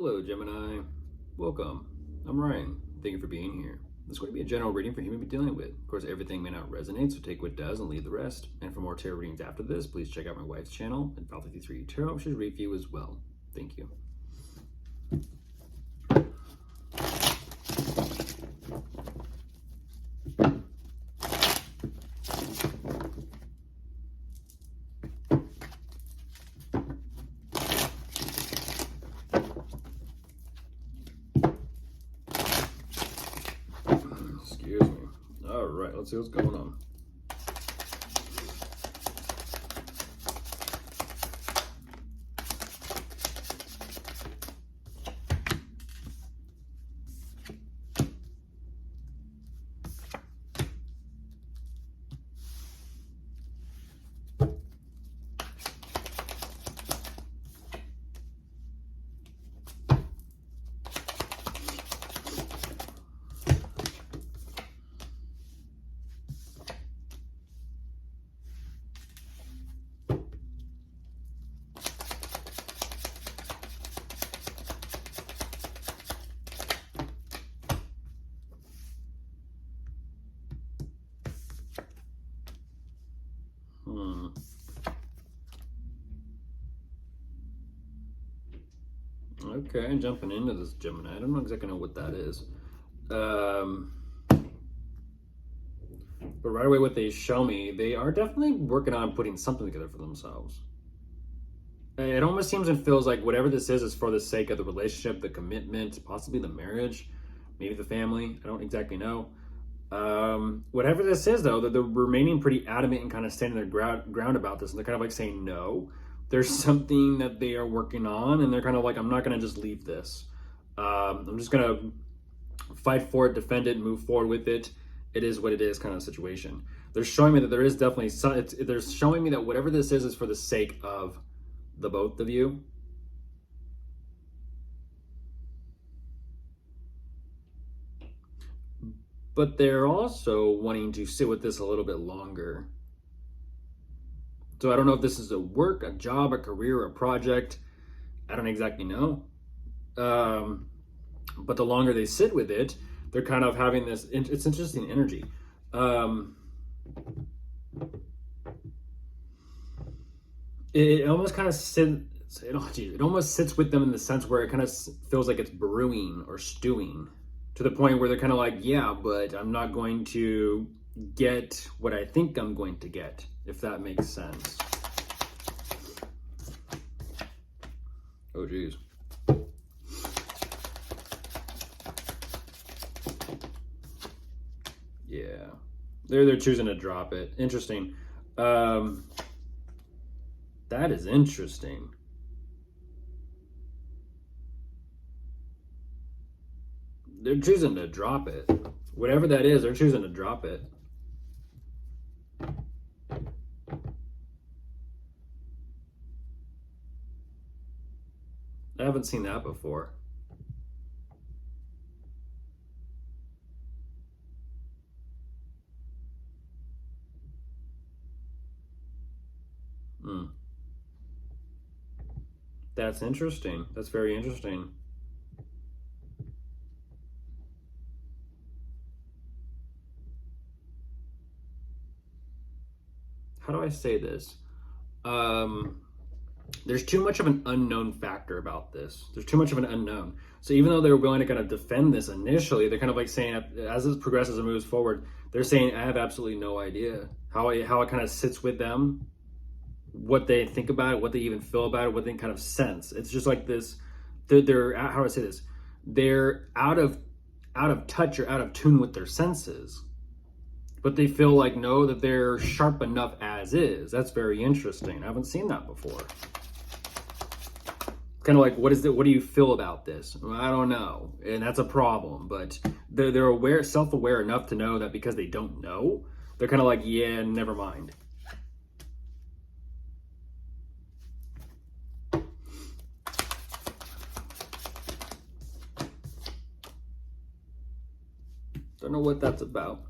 Hello, Gemini. Welcome. I'm Ryan. Thank you for being here. This is going to be a general reading for you may be dealing with. Of course, everything may not resonate, so take what does and leave the rest. And for more tarot readings after this, please check out my wife's channel and Theyre Tarot, which is read for you as well. Thank you. Excuse me. All right, let's see what's going on. Okay, jumping into this Gemini. I don't know exactly know what that is. But right away what they show me, they are definitely working on putting something together for themselves. It almost seems and feels like whatever this is for the sake of the relationship, the commitment, possibly the marriage, maybe the family. I don't exactly know. Whatever this is, though, they're remaining pretty adamant and kind of standing their ground about this. And they're kind of like saying no. There's something that they are working on, and they're kind of like, I'm not going to just leave this. I'm just going to fight for it, defend it, move forward with it. It is what it is kind of situation. They're showing me that there is definitely they're showing me that whatever this is for the sake of the both of you. But they're also wanting to sit with this a little bit longer. So I don't know if this is a work, a job, a career, a project. I don't exactly know. But the longer they sit with it, they're kind of having this, it's interesting energy. It almost kind of sits, it almost sits with them in the sense where it kind of feels like it's brewing or stewing to the point where they're kind of like, yeah, but I'm not going to get what I think I'm going to get, if that makes sense. Oh, geez. Yeah. They're choosing to drop it. Interesting. That is interesting. They're choosing to drop it. Whatever that is, they're choosing to drop it. I haven't seen that before. That's interesting. That's very interesting. How do I say this? There's too much of an unknown factor about this. There's too much of an unknown. So even though they're willing to kind of defend this initially, they're kind of like saying, as this progresses and moves forward, they're saying, I have absolutely no idea how it kind of sits with them, what they think about it, what they even feel about it, what they kind of sense. It's just like this, they're how do I say this? They're out of touch or out of tune with their senses. But they feel like, no, that they're sharp enough as is. That's very interesting. I haven't seen that before. Kind of like, what do you feel about this? Well, I don't know. And that's a problem. But they're aware, self-aware enough to know that because they don't know, they're kind of like, yeah, never mind. Don't know what that's about.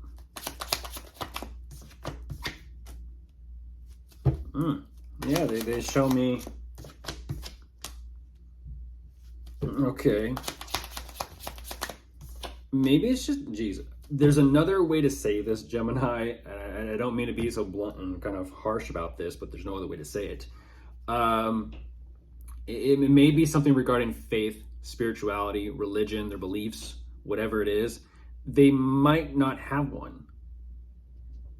Yeah, they show me Okay. Maybe it's just, geez, there's another way to say this, Gemini. And I don't mean to be so blunt and kind of harsh about this, but there's no other way to say it. Um, it may be something regarding faith, spirituality, religion, their beliefs, whatever it is. They might not have one.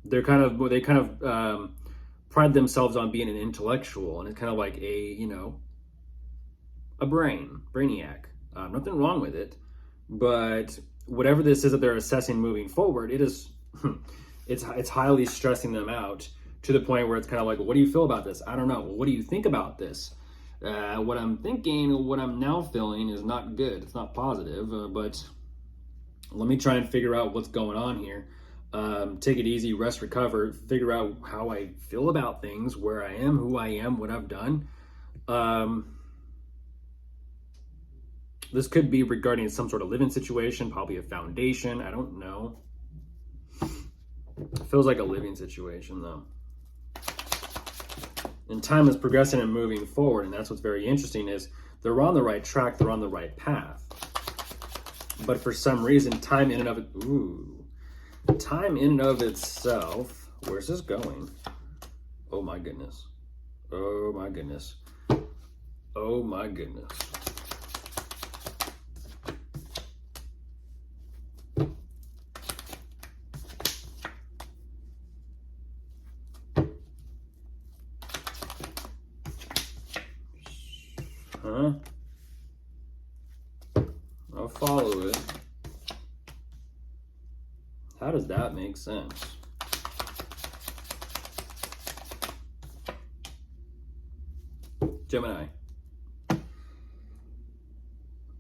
They kind of pride themselves on being an intellectual, and it's kind of like a brainiac. Nothing wrong with it, but whatever this is that they're assessing moving forward, it is it's highly stressing them out to the point where it's kind of like, what do you feel about this? I don't know. What do you think about this? What I'm thinking, what I'm now feeling is not good. It's not positive, but let me try and figure out what's going on here. Take it easy, rest, recover, figure out how I feel about things, where I am, who I am, what I've done. This could be regarding some sort of living situation, probably a foundation. I don't know. It feels like a living situation, though. And time is progressing and moving forward, and that's what's very interesting is they're on the right track, they're on the right path. But for some reason, time in and of itself, where's this going? Oh my goodness. Oh my goodness. Oh my goodness. Huh? I'll follow it. How does that make sense? Gemini.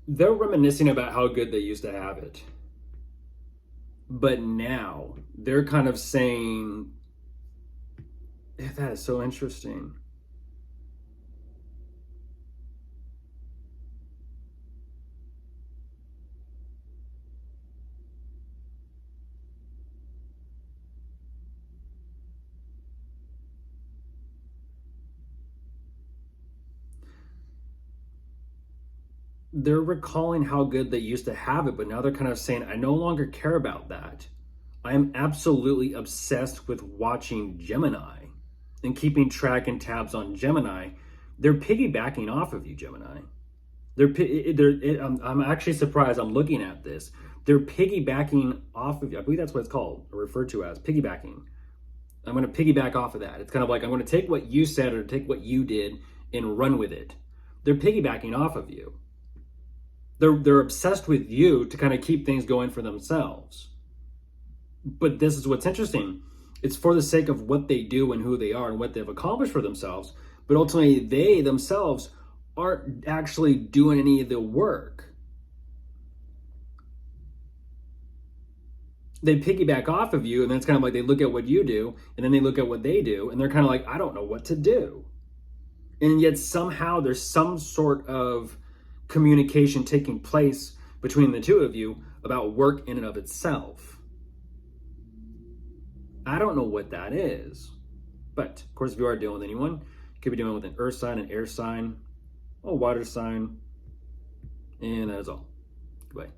They're reminiscing about how good they used to have it. But now they're kind of saying, that is so interesting. They're recalling how good they used to have it, but now they're kind of saying, I no longer care about that. I am absolutely obsessed with watching Gemini and keeping track and tabs on Gemini. They're piggybacking off of you, Gemini. I'm actually surprised. I'm looking at this. They're piggybacking off of you. I believe that's what it's called, or referred to as piggybacking. I'm going to piggyback off of that. It's kind of like I'm going to take what you said or take what you did and run with it. They're piggybacking off of you. They're obsessed with you to kind of keep things going for themselves. But this is what's interesting. It's for the sake of what they do and who they are and what they've accomplished for themselves. But ultimately, they themselves aren't actually doing any of the work. They piggyback off of you, and then it's kind of like they look at what you do, and then they look at what they do, and they're kind of like, I don't know what to do. And yet somehow there's some sort of communication taking place between the two of you about work in and of itself. I don't know what that is. But, of course, if you are dealing with anyone, you could be dealing with an earth sign, an air sign, a water sign, and that is all. Goodbye.